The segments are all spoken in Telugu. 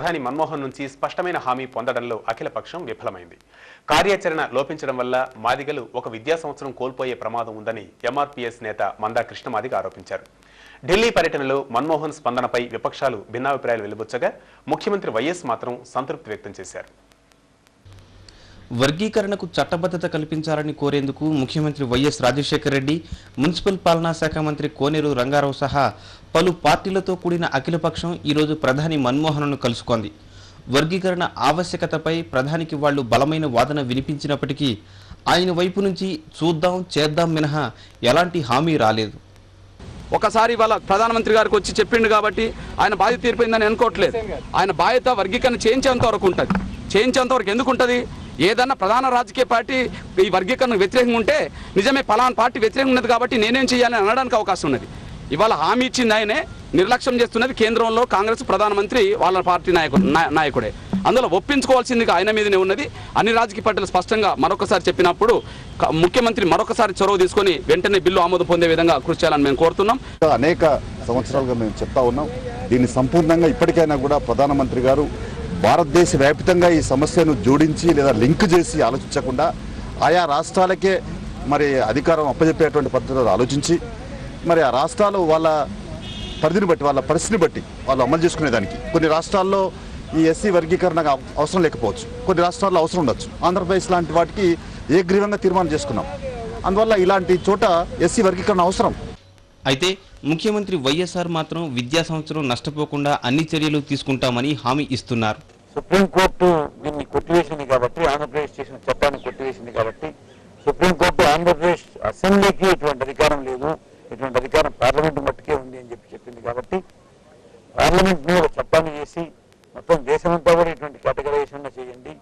ప్రధాని మన్మోహన్ నుంచి స్పష్టమైన హామీ పొందడంలో అఖిలపక్షం విఫలమైంది. కార్యాచరణ లోపించడం వల్ల మాదిగలు ఒక విద్యా సంవత్సరం కోల్పోయే ప్రమాదం ఉందని ఎంఆర్పీఎస్ నేత మందా కృష్ణమాదిగ ఆరోపించారు. ఢిల్లీ పర్యటనలో మన్మోహన్ స్పందనపై విపక్షాలు భిన్నాభిప్రాయాలు వెలుబుచ్చగా ముఖ్యమంత్రి వైఎస్ మాత్రం సంతృప్తి వ్యక్తం చేశారు. వర్గీకరణకు చట్టబద్ధత కల్పించాలని కోరేందుకు ముఖ్యమంత్రి వైఎస్ రాజశేఖర రెడ్డి, మున్సిపల్ పాలనా శాఖ మంత్రి కోనేరు రంగారావు సహా పలు పార్టీలతో కూడిన అఖిలపక్షం ఈరోజు ప్రధాని మన్మోహన్ను కలుసుకుంది. వర్గీకరణ ఆవశ్యకతపై ప్రధానికి వాళ్లు బలమైన వాదన వినిపించినప్పటికీ ఆయన వైపు నుంచి చూద్దాం చేద్దాం మినహా ఎలాంటి హామీ రాలేదు. ఒకసారి వాళ్ళ ప్రధానమంత్రి గారికి వచ్చి చెప్పిండు కాబట్టి ఆయన బాధ్యత తీరిపోయిందని అనుకోవట్లేదు. ఆయన బాధ్యత వర్గీకరణ చేయించేంత వరకు ఉంటుంది. చేయించేంత వరకు ఎందుకు ఉంటుంది? ఏదన్నా ప్రధాన రాజకీయ పార్టీ ఈ వర్గీకరణకు వ్యతిరేకంగా ఉంటే నిజమే పలానా పార్టీ వ్యతిరేకంగా ఉన్నది కాబట్టి నేనేం చేయాలని అనడానికి అవకాశం ఉన్నది. ఇవాళ హామీ ఇచ్చింది ఆయనే, నిర్లక్ష్యం చేస్తున్నది కేంద్రంలో కాంగ్రెస్ ప్రధానమంత్రి వాళ్ళ పార్టీ నాయకుడే. అందులో ఒప్పించుకోవాల్సిందిగా ఆయన మీదనే ఉన్నది. అన్ని రాజకీయ పార్టీలు స్పష్టంగా మరొకసారి చెప్పినప్పుడు ముఖ్యమంత్రి మరొకసారి చొరవ తీసుకొని వెంటనే బిల్లు ఆమోదం పొందే విధంగా కృషి చేయాలని మేము కోరుతున్నాం. అనేక సంవత్సరాలుగా మేము చెప్తా ఉన్నాం. దీన్ని సంపూర్ణంగా ఇప్పటికైనా కూడా ప్రధానమంత్రి గారు భారతదేశ వ్యాప్తంగా ఈ సమస్యను జోడించి లేదా లింక్ చేసి ఆలోచించకుండా ఆయా రాష్ట్రాలకే మరి అధికారం అప్పచెప్పేటువంటి పద్ధతులు ఆలోచించి మరి ఆ రాష్ట్రాలు వాళ్ళ పరిధిని బట్టి వాళ్ళ పరిస్థితిని బట్టి వాళ్ళు అమలు చేసుకునేదానికి కొన్ని రాష్ట్రాల్లో ఈ ఎస్సీ వర్గీకరణ అవసరం లేకపోవచ్చు, కొన్ని రాష్ట్రాల్లో అవసరం ఉండొచ్చు. ఆంధ్రప్రదేశ్ లాంటి వాటికి ఏగ్రీవంగా తీర్మానం చేసుకున్నాం. అందువల్ల ఇలాంటి చోట ఎస్సీ వర్గీకరణ అవసరం. అయితే ముఖ్యమంత్రి వైఎస్ఆర్ మాత్రం విద్యా సంవత్సరం నష్టపోకుండా అన్ని చర్యలు తీసుకుంటామని హామీ ఇస్తున్నారు. సుప్రీంకోర్టు దీన్ని కొట్టివేసింది కాబట్టి, ఆంధ్రప్రదేశ్ చేసిన చట్టాన్ని కొట్టివేసింది కాబట్టి సుప్రీంకోర్టు ఆంధ్రప్రదేశ్ అసెంబ్లీకి ఎటువంటి అధికారం లేదు, ఎటువంటి అధికారం పార్లమెంట్ మట్టుకే ఉంది అని చెప్పింది కాబట్టి పార్లమెంట్ మీద చట్టాన్ని చేసి మొత్తం దేశమంతా కూడా ఇటువంటి కేటగరైజేషన్ చేయండి.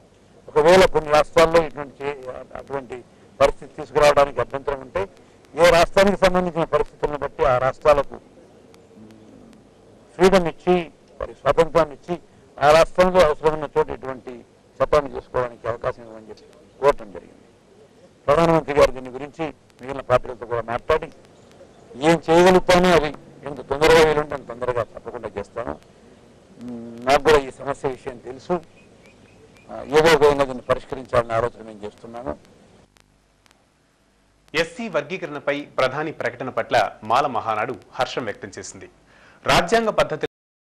ఒకవేళ కొన్ని రాష్ట్రాల్లో అటువంటి పరిస్థితి తీసుకురావడానికి అభ్యంతరం ఉంటే ఏ రాష్ట్రానికి సంబంధించిన పరిస్థితులను బట్టి ఆ రాష్ట్రాలకు ఫ్రీడమ్ ఇచ్చి మరి స్వాతంత్రాన్ని ఇచ్చి ఆ రాష్ట్రంలో అవసరమైన చోట ఇటువంటి చట్టాన్ని చేసుకోవడానికి అవకాశం ఇవ్వని చెప్పి కోరటం జరిగింది. ప్రధానమంత్రి గారు దీని గురించి మిగిలిన పార్టీలతో కూడా మాట్లాడి ఏం చేయగలుగుతానో అది ఎంత తొందరగా వీలుంటే అంత తొందరగా తప్పకుండా చేస్తాను. నాకు కూడా ఈ సమస్య విషయం తెలుసు. ఏదో విధంగా దీన్ని పరిష్కరించాలని ఆలోచన నేను చేస్తున్నాను. ఎస్సీ వర్గీకరణపై ప్రధాని ప్రకటన పట్ల మాల మహానాడు హర్షం వ్యక్తం చేసింది. రాజ్యాంగ పద్ధతి